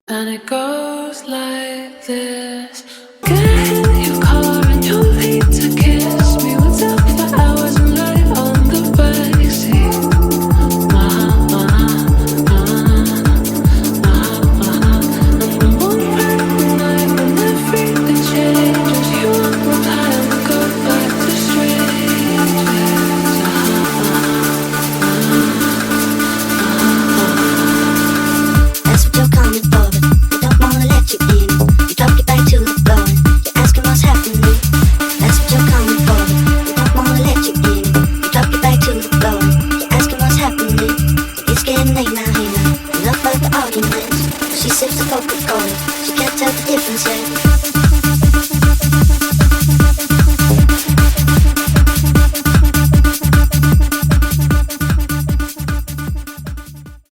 And it goes like this. Get in your car and you'll need to kiss me. We'll talk for hours and lie on the backseat. And the one random night when everything changes, you won't reply and we go back to strangers. That's what you're coming for, but they don't wanna let you in. You drop your back to the floor and you're asking what's happening. That's what you're coming for, but they don't wanna let you in. You drop your back to the floor and you're asking what's happening. It's getting late now, hey now, enough of the arguments. She sips the Coca-Cola, she can't tell the difference yet.